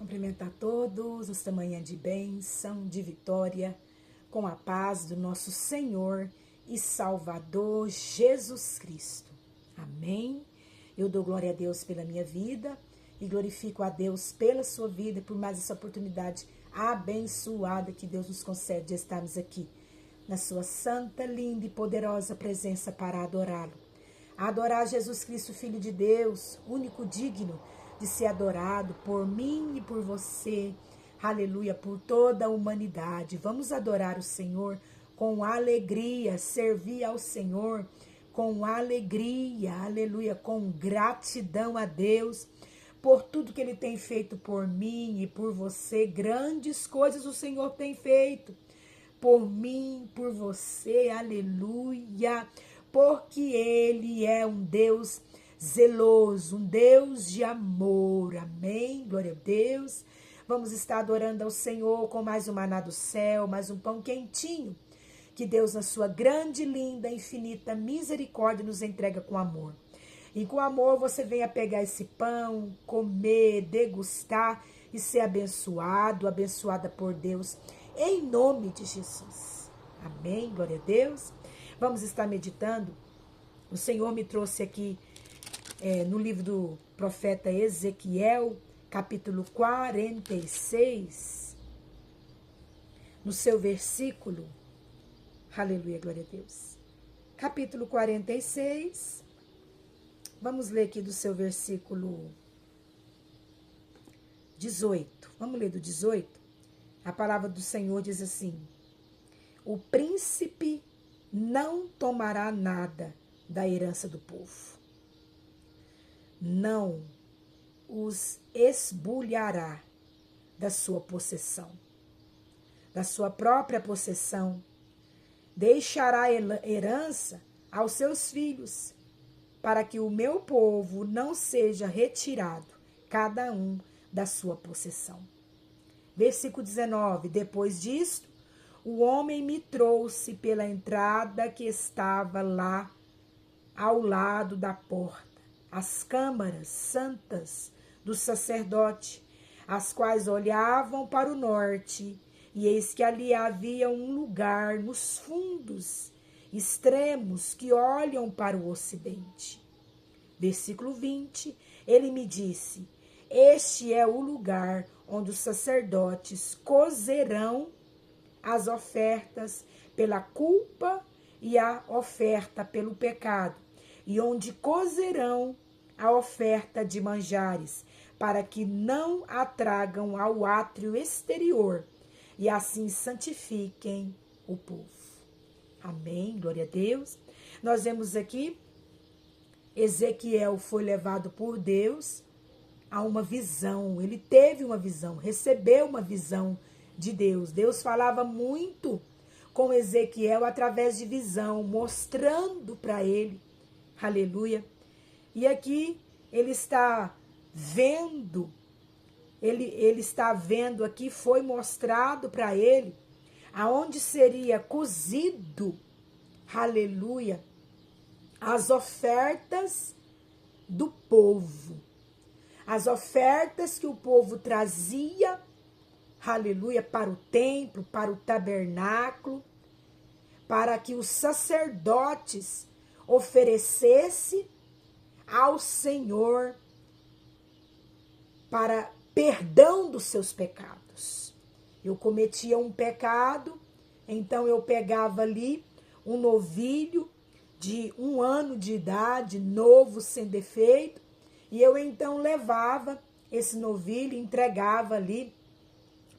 Cumprimentar a todos esta manhã de bênção, de vitória, com a paz do nosso Senhor e Salvador Jesus Cristo. Amém? Eu dou glória a Deus pela minha vida e glorifico a Deus pela sua vida e por mais essa oportunidade abençoada que Deus nos concede de estarmos aqui na sua santa, linda e poderosa presença para adorá-lo. Adorar Jesus Cristo, Filho de Deus, único digno de ser adorado por mim e por você, aleluia, por toda a humanidade. Vamos adorar o Senhor com alegria, servir ao Senhor com alegria, aleluia, com gratidão a Deus por tudo que Ele tem feito por mim e por você. Grandes coisas o Senhor tem feito por mim, por você, aleluia, porque Ele é um Deus zeloso, um Deus de amor, amém, glória a Deus. Vamos estar adorando ao Senhor com mais um maná do céu, mais um pão quentinho, que Deus na sua grande, linda, infinita misericórdia nos entrega com amor. E com amor você venha pegar esse pão, comer, degustar e ser abençoado, abençoada por Deus, em nome de Jesus. Amém, glória a Deus. Vamos estar meditando. O Senhor me trouxe aqui no livro do profeta Ezequiel, capítulo 46, no seu versículo, aleluia, glória a Deus, capítulo 46, vamos ler aqui do seu versículo 18, vamos ler do 18, a palavra do Senhor diz assim: o príncipe não tomará nada da herança do povo, não os esbulhará da sua possessão, da sua própria possessão, deixará herança aos seus filhos, para que o meu povo não seja retirado, cada um da sua possessão. Versículo 19, depois disto, o homem me trouxe pela entrada que estava lá ao lado da porta, as câmaras santas do sacerdote, as quais olhavam para o norte, e eis que ali havia um lugar nos fundos extremos que olham para o ocidente. Versículo 20, ele me disse: este é o lugar onde os sacerdotes cozerão as ofertas pela culpa e a oferta pelo pecado, e onde cozerão a oferta de manjares, para que não a tragam ao átrio exterior, e assim santifiquem o povo. Amém, glória a Deus. Nós vemos aqui, Ezequiel foi levado por Deus a uma visão, ele teve uma visão, recebeu uma visão de Deus. Deus falava muito com Ezequiel através de visão, mostrando para ele, aleluia. E aqui ele está vendo, ele está vendo aqui, foi mostrado para ele, aonde seria cozido, aleluia, as ofertas do povo. As ofertas que o povo trazia, aleluia, para o templo, para o tabernáculo, para que os sacerdotes oferecessem ao Senhor para perdão dos seus pecados. Eu cometia um pecado, então eu pegava ali um novilho de 1 ano de idade, novo, sem defeito, e eu então levava esse novilho, entregava ali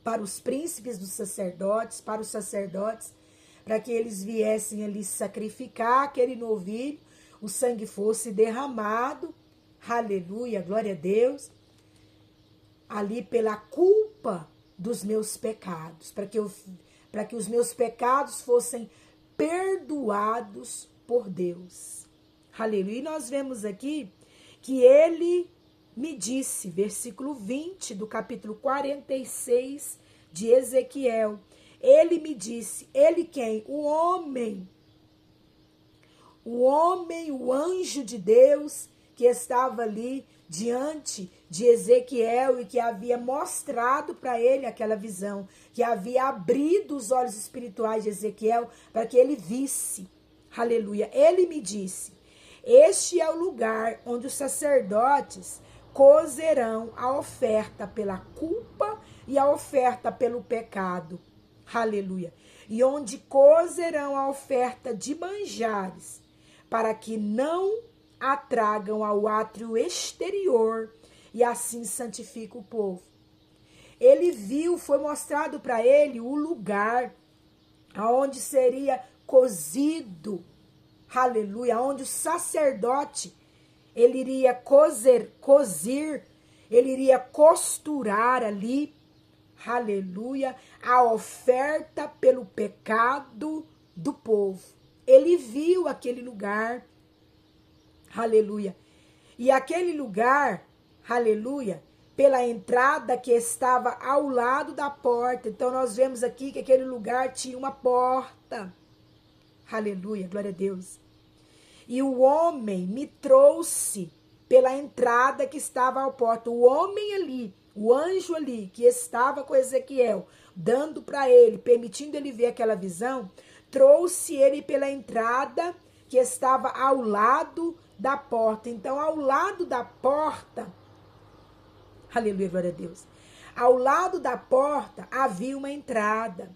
para os príncipes dos sacerdotes, para os sacerdotes, para que eles viessem ali sacrificar aquele novilho, o sangue fosse derramado, aleluia, glória a Deus, ali pela culpa dos meus pecados, para que os meus pecados fossem perdoados por Deus. Aleluia. E nós vemos aqui que ele me disse, versículo 20 do capítulo 46 de Ezequiel, ele me disse, ele quem? O homem, o anjo de Deus que estava ali diante de Ezequiel e que havia mostrado para ele aquela visão, que havia abrido os olhos espirituais de Ezequiel para que ele visse. Aleluia. Ele me disse: este é o lugar onde os sacerdotes cozerão a oferta pela culpa e a oferta pelo pecado. Aleluia. E onde cozerão a oferta de manjares, para que não a tragam ao átrio exterior, e assim santifica o povo. Ele viu, foi mostrado para ele o lugar aonde seria cozido, aleluia, onde o sacerdote, ele iria cozir, ele iria costurar ali, aleluia, a oferta pelo pecado do povo. Ele viu aquele lugar, aleluia, e aquele lugar, aleluia, pela entrada que estava ao lado da porta. Então nós vemos aqui que aquele lugar tinha uma porta. Aleluia, glória a Deus. E o homem me trouxe pela entrada que estava à porta. O homem ali, o anjo ali, que estava com Ezequiel, dando para ele, permitindo ele ver aquela visão, trouxe ele pela entrada que estava ao lado da porta. Então, ao lado da porta, aleluia, glória a Deus. Ao lado da porta havia uma entrada.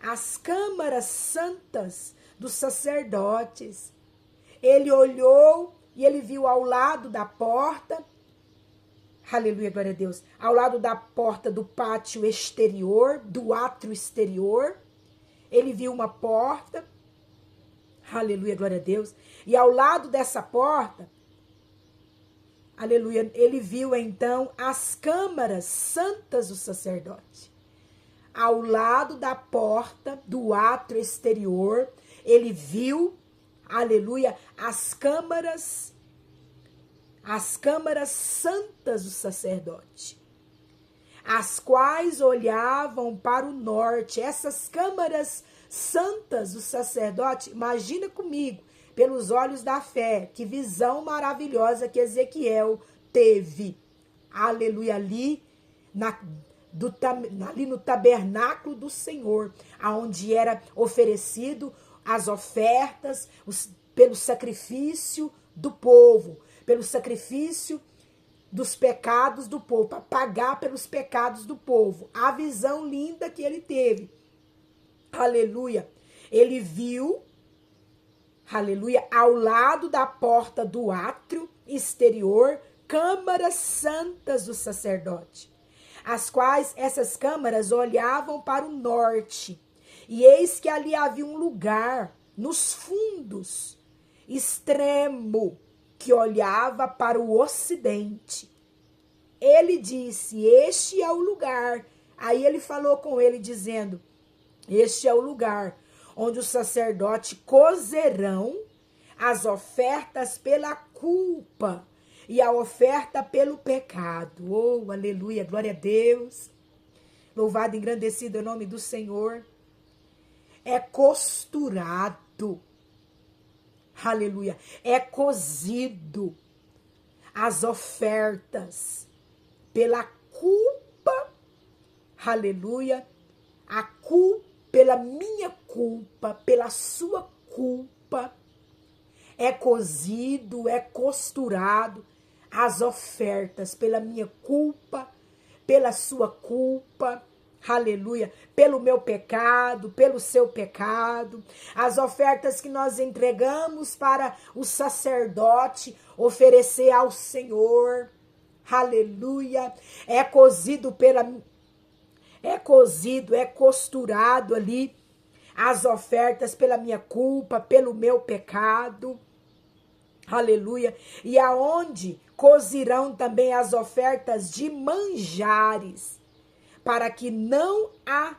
As câmaras santas dos sacerdotes. Ele olhou e ele viu ao lado da porta, aleluia, glória a Deus, ao lado da porta do pátio exterior, do átrio exterior, ele viu uma porta, aleluia, glória a Deus, e ao lado dessa porta, aleluia, ele viu então as câmaras santas do sacerdote. Ao lado da porta do átrio exterior, ele viu, aleluia, as câmaras santas do sacerdote, as quais olhavam para o norte. Essas câmaras santas do sacerdote, imagina comigo, pelos olhos da fé, que visão maravilhosa que Ezequiel teve, aleluia, ali no tabernáculo do Senhor, aonde era oferecido as ofertas, pelo sacrifício do povo, pelo sacrifício dos pecados do povo, para pagar pelos pecados do povo. A visão linda que ele teve, aleluia, ele viu, aleluia, ao lado da porta do átrio exterior, câmaras santas do sacerdote, as quais essas câmaras olhavam para o norte. E eis que ali havia um lugar, nos fundos, extremo, que olhava para o ocidente. Ele disse: este é o lugar. Aí ele falou com ele, dizendo: este é o lugar onde os sacerdotes cozerão as ofertas pela culpa e a oferta pelo pecado. Oh, aleluia, glória a Deus. Louvado e engrandecido é o nome do Senhor. É costurado, aleluia, é cozido as ofertas pela culpa, aleluia, a culpa, pela minha culpa, pela sua culpa, é cozido, é costurado as ofertas pela minha culpa, pela sua culpa, aleluia, pelo meu pecado, pelo seu pecado, as ofertas que nós entregamos para o sacerdote oferecer ao Senhor, aleluia, é costurado ali as ofertas pela minha culpa, pelo meu pecado, aleluia, e aonde cozirão também as ofertas de manjares, para que não a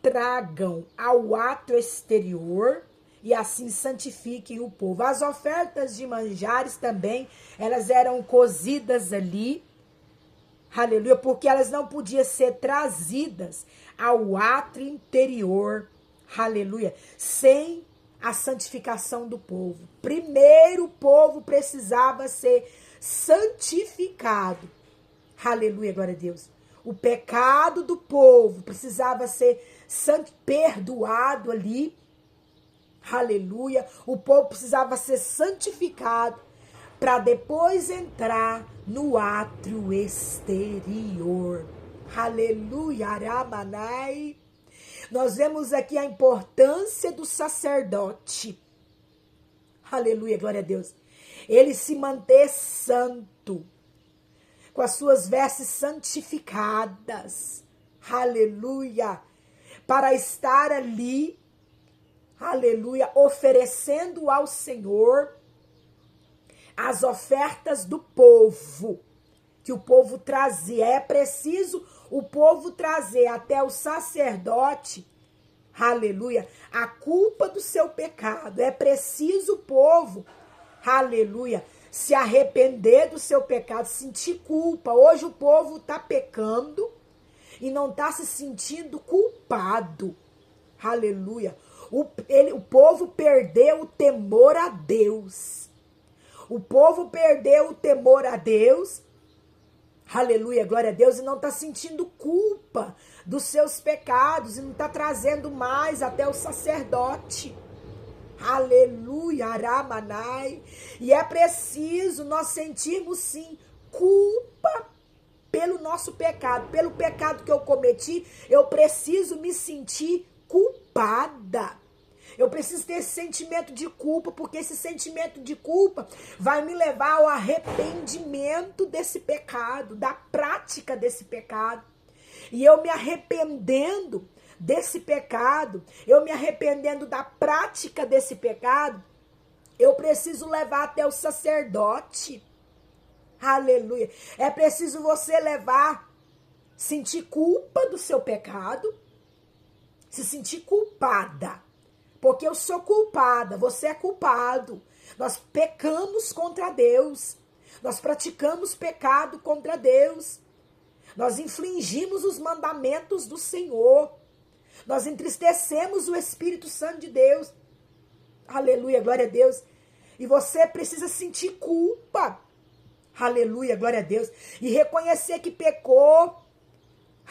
tragam ao ato exterior e assim santifiquem o povo. As ofertas de manjares também, elas eram cozidas ali, aleluia, porque elas não podiam ser trazidas ao átrio interior, aleluia, sem a santificação do povo. Primeiro o povo precisava ser santificado. Aleluia, glória a Deus. O pecado do povo precisava ser perdoado ali. Aleluia. O povo precisava ser santificado para depois entrar no átrio exterior. Aleluia, aramanai. Nós vemos aqui a importância do sacerdote. Aleluia, glória a Deus. Ele se manter santo, com as suas vestes santificadas. Aleluia. Para estar ali, aleluia, oferecendo ao Senhor as ofertas do povo, que o povo trazia. É preciso o povo trazer até o sacerdote, aleluia, a culpa do seu pecado. É preciso o povo, aleluia, se arrepender do seu pecado, sentir culpa. Hoje o povo está pecando e não está se sentindo culpado. Aleluia. O povo perdeu o temor a Deus. O povo perdeu o temor a Deus. Aleluia, glória a Deus. E não está sentindo culpa dos seus pecados. E não está trazendo mais até o sacerdote. Aleluia, aramanai. E é preciso nós sentirmos sim culpa pelo nosso pecado. Pelo pecado que eu cometi, eu preciso me sentir culpada. Eu preciso ter esse sentimento de culpa, porque esse sentimento de culpa vai me levar ao arrependimento desse pecado, da prática desse pecado. E eu me arrependendo desse pecado, eu me arrependendo da prática desse pecado, eu preciso levar até o sacerdote. Aleluia. É preciso você levar, sentir culpa do seu pecado, se sentir culpada. Porque eu sou culpada, você é culpado. Nós pecamos contra Deus. Nós praticamos pecado contra Deus. Nós infringimos os mandamentos do Senhor. Nós entristecemos o Espírito Santo de Deus. Aleluia, glória a Deus. E você precisa sentir culpa. Aleluia, glória a Deus. E reconhecer que pecou.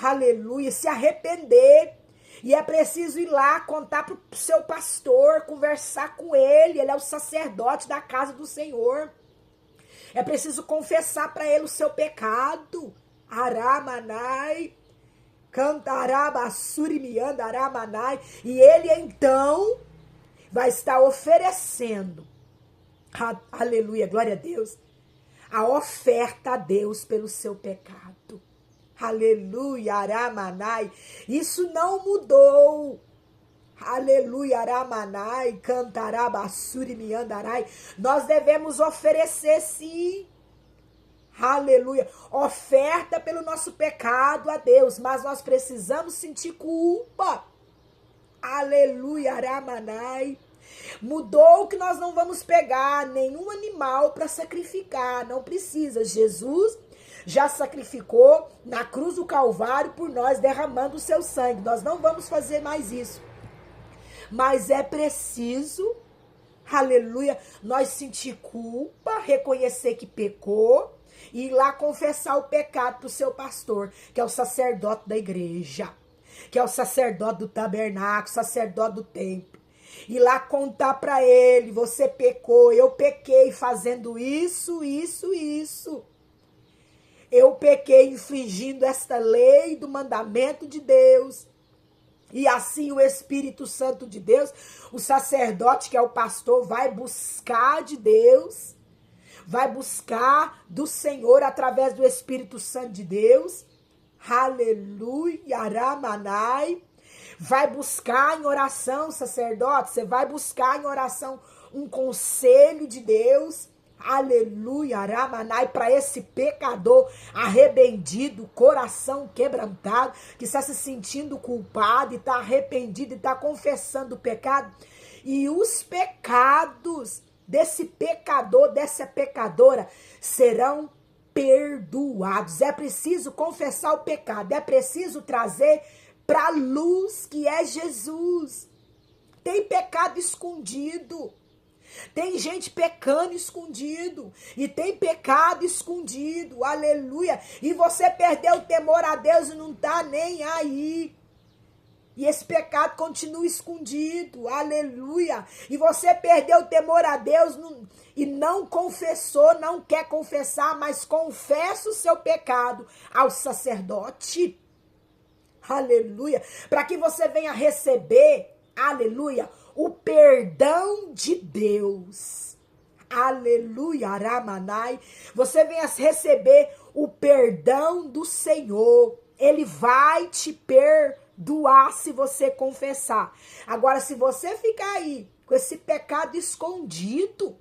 Aleluia, se arrepender. E é preciso ir lá contar para o seu pastor, conversar com ele. Ele é o sacerdote da casa do Senhor. É preciso confessar para ele o seu pecado. Aramanai, cantarabassurimianda, aramanai. E ele então vai estar oferecendo, aleluia, glória a Deus, a oferta a Deus pelo seu pecado. Aleluia, aramanai. Isso não mudou. Aleluia, aramanai, cantarabassuri, miandarai. Nós devemos oferecer sim. Aleluia. Oferta pelo nosso pecado a Deus, mas nós precisamos sentir culpa. Aleluia, aramanai. Mudou que nós não vamos pegar nenhum animal para sacrificar. Não precisa. Jesus já sacrificou na cruz do Calvário por nós, derramando o seu sangue. Nós não vamos fazer mais isso. Mas é preciso, aleluia, nós sentir culpa, reconhecer que pecou e ir lá confessar o pecado para o seu pastor, que é o sacerdote da igreja, que é o sacerdote do tabernáculo, sacerdote do templo. Ir lá contar para ele: você pecou, eu pequei fazendo isso, isso, isso. Eu pequei infringindo esta lei do mandamento de Deus. E assim o Espírito Santo de Deus, o sacerdote que é o pastor, vai buscar de Deus, vai buscar do Senhor através do Espírito Santo de Deus. Aleluia, aramanai. Vai buscar em oração, sacerdote, você vai buscar em oração um conselho de Deus. Aleluia, aramanai, para esse pecador arrependido, coração quebrantado, que está se sentindo culpado e está arrependido e está confessando o pecado. E os pecados desse pecador, dessa pecadora, serão perdoados. É preciso confessar o pecado, é preciso trazer para a luz que é Jesus. Tem pecado escondido. Tem gente pecando escondido. E tem pecado escondido. Aleluia. E você perdeu o temor a Deus e não está nem aí. E esse pecado continua escondido. Aleluia. E você perdeu o temor a Deus e não confessou, não quer confessar, mas confessa o seu pecado ao sacerdote. Aleluia. Para que você venha receber, aleluia, o perdão de Deus. Aleluia, Aramanai. Você venha receber o perdão do Senhor. Ele vai te perdoar se você confessar. Agora, se você ficar aí com esse pecado escondido,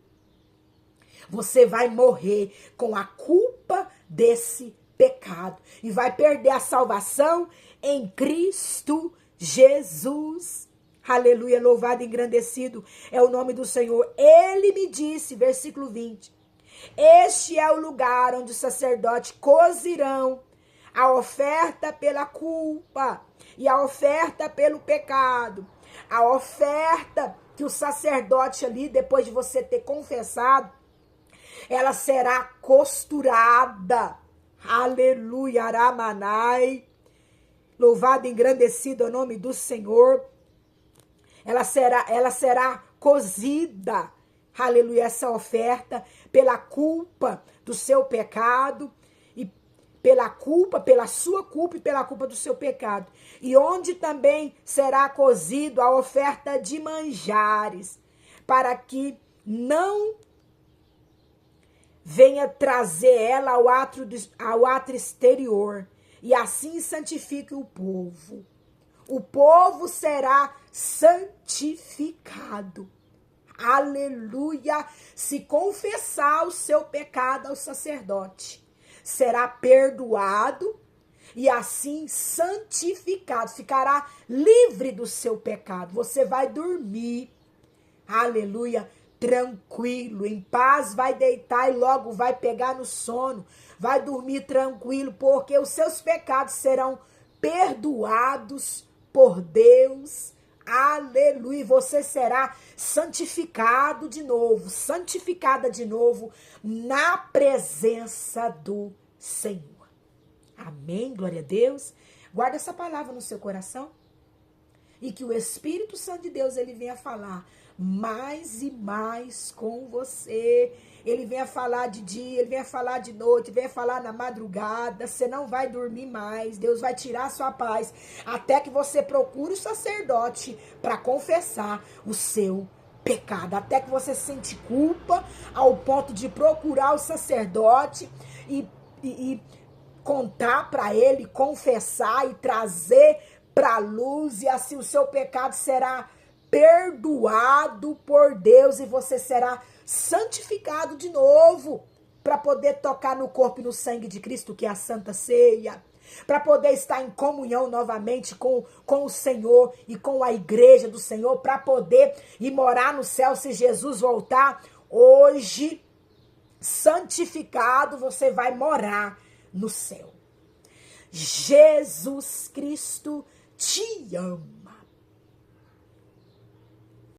você vai morrer com a culpa desse pecado e vai perder a salvação em Cristo Jesus. Aleluia, louvado e engrandecido é o nome do Senhor. Ele me disse, versículo 20, este é o lugar onde os sacerdotes cozirão a oferta pela culpa e a oferta pelo pecado. A oferta que o sacerdote ali, depois de você ter confessado, ela será costurada. Aleluia, Aramanai. Louvado e engrandecido é o nome do Senhor. Ela será cozida. Aleluia, essa oferta pela culpa do seu pecado e pela sua culpa e pela culpa do seu pecado. E onde também será cozido a oferta de manjares, para que não venha trazer ela ao átrio exterior, e assim santifique o povo. O povo será santificado. Aleluia! Se confessar o seu pecado ao sacerdote, será perdoado e assim santificado. Ficará livre do seu pecado. Você vai dormir. Aleluia! Tranquilo, em paz, vai deitar e logo vai pegar no sono, vai dormir tranquilo, porque os seus pecados serão perdoados por Deus. Aleluia, você será santificado de novo, santificada de novo na presença do Senhor. Amém, glória a Deus. Guarda essa palavra no seu coração e que o Espírito Santo de Deus, ele venha falar mais e mais com você. Ele venha falar de dia, ele venha falar de noite, venha falar na madrugada. Você não vai dormir mais. Deus vai tirar a sua paz até que você procure o sacerdote para confessar o seu pecado. Até que você sente culpa ao ponto de procurar o sacerdote e contar para ele, confessar e trazer para a luz. E assim o seu pecado será perdoado por Deus e você será santificado de novo para poder tocar no corpo e no sangue de Cristo, que é a Santa Ceia, para poder estar em comunhão novamente com o Senhor e com a igreja do Senhor, para poder ir morar no céu se Jesus voltar. Hoje, santificado, você vai morar no céu. Jesus Cristo te ama.